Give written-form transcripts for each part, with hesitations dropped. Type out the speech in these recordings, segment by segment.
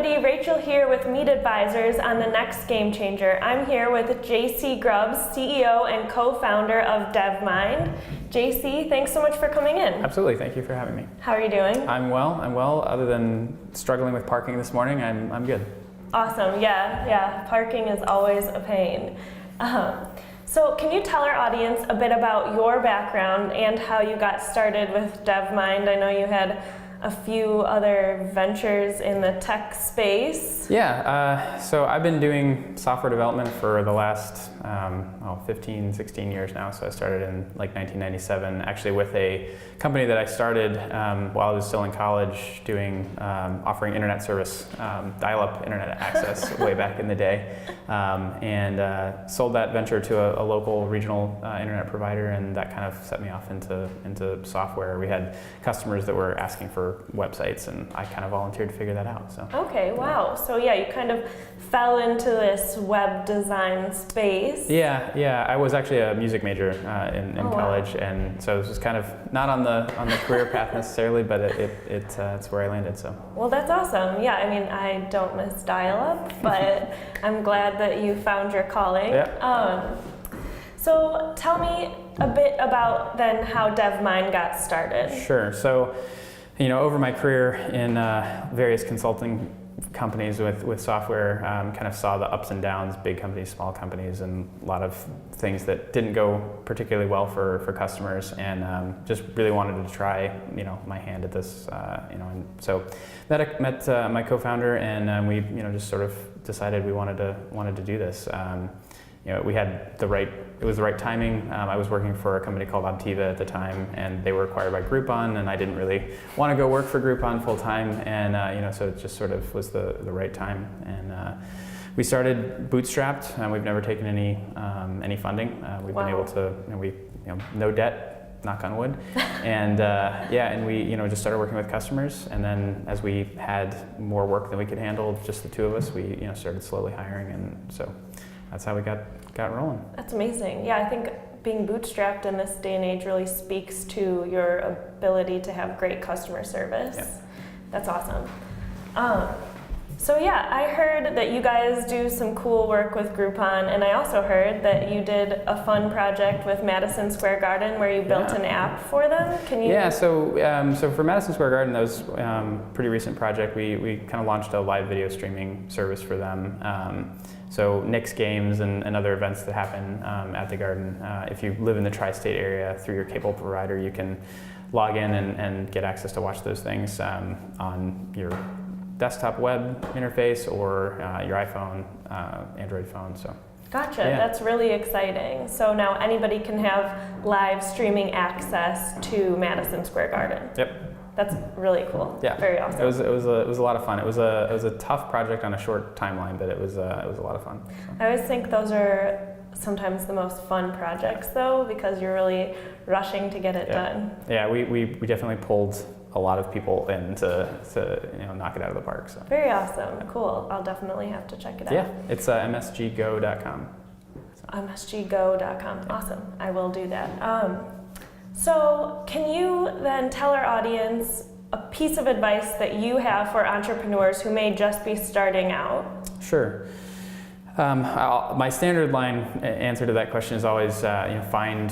everybody, Rachel here with Meet Advisors on the next Game Changer. I'm here with JC Grubbs, CEO and co-founder of DevMynd. JC, thanks so much for coming in. Absolutely, thank you for having me. How are you doing? I'm well. Other than struggling with parking this morning, I'm good. Awesome, yeah. Parking is always a pain. So can you tell our audience a bit about your background and how you got started with DevMynd? I know you had a few other ventures in the tech space. Yeah, so I've been doing software development for the last 15, 16 years now. So I started in like 1997, actually with a company that I started while I was still in college doing, offering internet service, dial-up internet access way back in the day. And sold that venture to a local regional internet provider, and that kind of set me off into software. We had customers that were asking for websites, and I kind of volunteered to figure that out. So. Okay, wow. So yeah, you kind of fell into this web design space. Yeah. I was actually a music major in college, wow. And so this was kind of not on the career path necessarily, but it's where I landed. So. Well, that's awesome. Yeah, I mean, I don't miss dial-up, but I'm glad that you found your calling. Yeah. So tell me a bit about then how DevMynd got started. Sure. So, over my career in various consulting companies with software, kind of saw the ups and downs, big companies, small companies, and a lot of things that didn't go particularly well for customers, and just really wanted to try, my hand at this, and so met my co-founder, and we, just sort of decided we wanted to do this. We had it was the right timing. I was working for a company called Optiva at the time, and they were acquired by Groupon, and I didn't really want to go work for Groupon full time, and so it just sort of was the right time. And we started bootstrapped. We've never taken any funding. We've been able to, no debt, knock on wood, and and we just started working with customers, and then as we had more work than we could handle, just the two of us, we started slowly hiring, and so that's how we got rolling. That's amazing. Yeah, I think being bootstrapped in this day and age really speaks to your ability to have great customer service. Yeah. That's awesome. So yeah, I heard that you guys do some cool work with Groupon, and I also heard that you did a fun project with Madison Square Garden where you built an app for them. Can you? Yeah, so for Madison Square Garden, that was a pretty recent project. We kind of launched a live video streaming service for them. So Knicks games and other events that happen at the Garden. If you live in the tri-state area through your cable provider, you can log in and get access to watch those things on your desktop web interface or your iPhone, Android phone. So. Gotcha, Yeah. That's really exciting. So now anybody can have live streaming access to Madison Square Garden. Yep. That's really cool. Yeah, very awesome. It was a lot of fun. It was a tough project on a short timeline, but it was a lot of fun. So. I always think those are sometimes the most fun projects, though, because you're really rushing to get it done. Yeah, we definitely pulled a lot of people in to knock it out of the park. So. Very awesome. Cool. I'll definitely have to check it out. Yeah, it's msggo.com. So. msggo.com. Awesome. I will do that. So can you then tell our audience a piece of advice that you have for entrepreneurs who may just be starting out? Sure. My standard line answer to that question is always find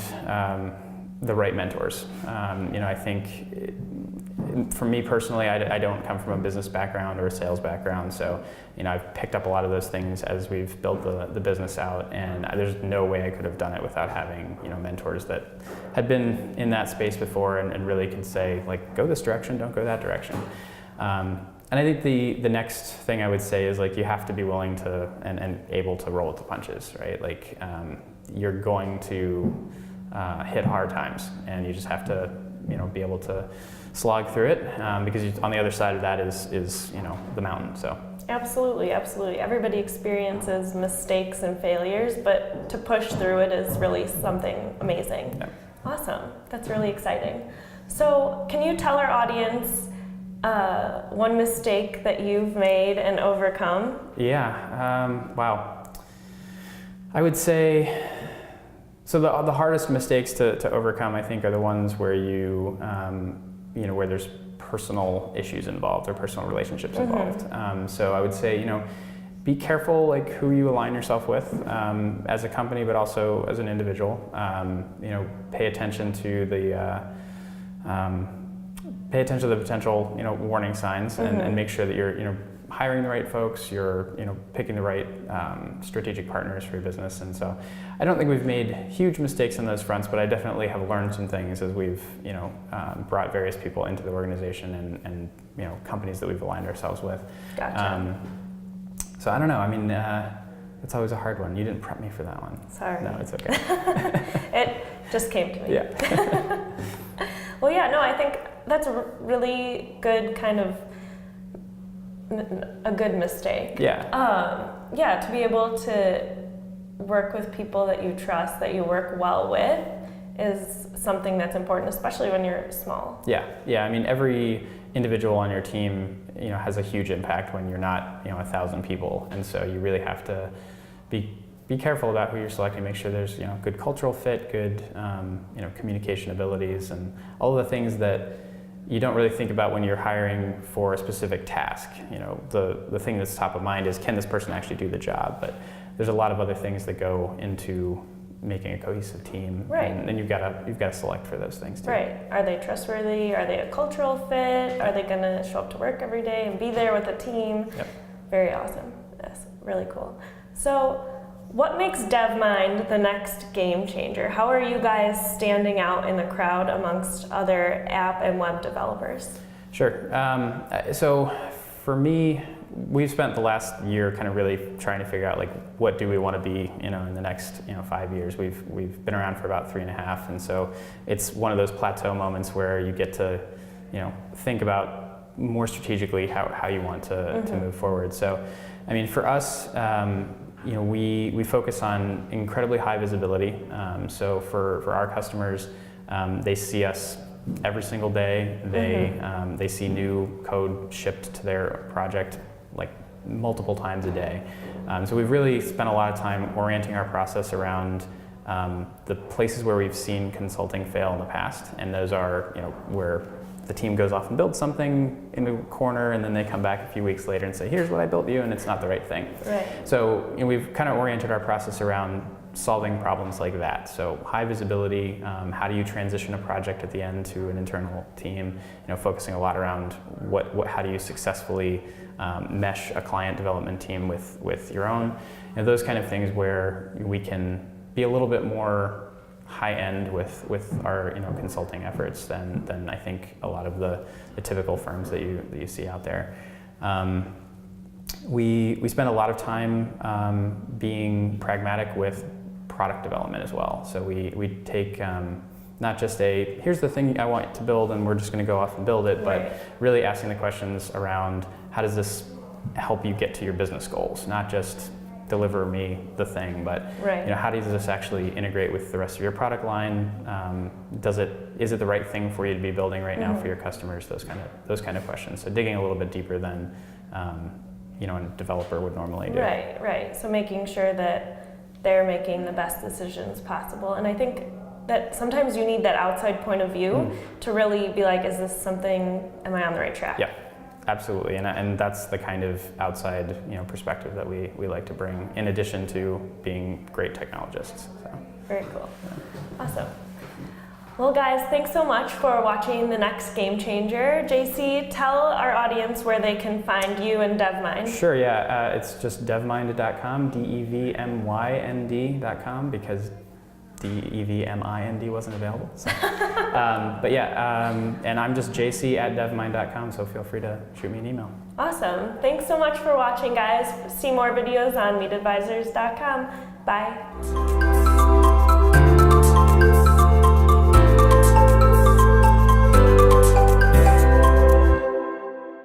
the right mentors. I think for me personally, I don't come from a business background or a sales background, so I've picked up a lot of those things as we've built the business out, and there's no way I could have done it without having mentors that had been in that space before and really can say, like, go this direction, don't go that direction. And I think the next thing I would say is, like, you have to be willing to and able to roll with the punches, right? Like, you're going to hit hard times, and you just have to be able to slog through it, because on the other side of that is the mountain. So. Absolutely. Everybody experiences mistakes and failures, but to push through it is really something amazing. Yeah. Awesome. That's really exciting. So can you tell our audience one mistake that you've made and overcome? Yeah. Wow. I would say, so the hardest mistakes to overcome, I think, are the ones where where there's personal issues involved or personal relationships involved. So I would say, be careful like who you align yourself with as a company, but also as an individual. Pay attention to the potential warning signs, and make sure that you're hiring the right folks, you're picking the right strategic partners for your business. And so I don't think we've made huge mistakes on those fronts, but I definitely have learned some things as we've brought various people into the organization and companies that we've aligned ourselves with. Gotcha. So I don't know. I mean, it's always a hard one. You didn't prep me for that one. Sorry. No, it's okay. It just came to me. Yeah. Well, yeah, no, I think that's a really good kind of a good mistake. Yeah. Yeah, to be able to work with people that you trust, that you work well with, is something that's important, especially when you're small. Yeah. I mean, every individual on your team, has a huge impact when you're not, 1,000 people, and so you really have to be careful about who you're selecting. Make sure there's, good cultural fit, good, communication abilities, and all of the things that you don't really think about when you're hiring for a specific task. The thing that's top of mind is, can this person actually do the job? But there's a lot of other things that go into making a cohesive team, right? And you've got to select for those things too. Right. Are they trustworthy? Are they a cultural fit? Are they going to show up to work every day and be there with the team? Yep. Very awesome. That's really cool. So, what makes DevMynd the next game changer? How are you guys standing out in the crowd amongst other app and web developers? Sure. So for me, we've spent the last year kind of really trying to figure out like what do we want to be, in the next 5 years. We've been around for about 3.5, and so it's one of those plateau moments where you get to think about more strategically how you want to move forward. So, I mean, for us, we focus on incredibly high visibility. So for our customers, they see us every single day. They see new code shipped to their project like multiple times a day. So we've really spent a lot of time orienting our process around the places where we've seen consulting fail in the past, and those are where the team goes off and builds something in the corner, and then they come back a few weeks later and say, here's what I built you, and it's not the right thing. Right. So we've kind of oriented our process around solving problems like that. So high visibility, how do you transition a project at the end to an internal team, focusing a lot around how do you successfully mesh a client development team with your own, those kind of things where we can be a little bit more high end with our consulting efforts than I think a lot of the typical firms that you see out there. We spend a lot of time being pragmatic with product development as well. So we take not just here's the thing I want to build and we're just going to go off and build it, but really asking the questions around how does this help you get to your business goals, not just deliver me the thing, but how does this actually integrate with the rest of your product line? Is it the right thing for you to be building right now for your customers? Those kind of questions. So digging a little bit deeper than a developer would normally do. Right. So making sure that they're making the best decisions possible, and I think that sometimes you need that outside point of view to really be like, is this something? Am I on the right track? Yeah. Absolutely, and that's the kind of outside perspective that we like to bring, in addition to being great technologists. So. Very cool. Awesome. Well, guys, thanks so much for watching the next Game Changer. JC, tell our audience where they can find you and DevMynd. Sure. Yeah, it's just devmynd.com, DEVMYND.com, because DEVMIND wasn't available. So. But yeah, and I'm just jc@devmynd.com, so feel free to shoot me an email. Awesome. Thanks so much for watching, guys. See more videos on meetadvisors.com. Bye.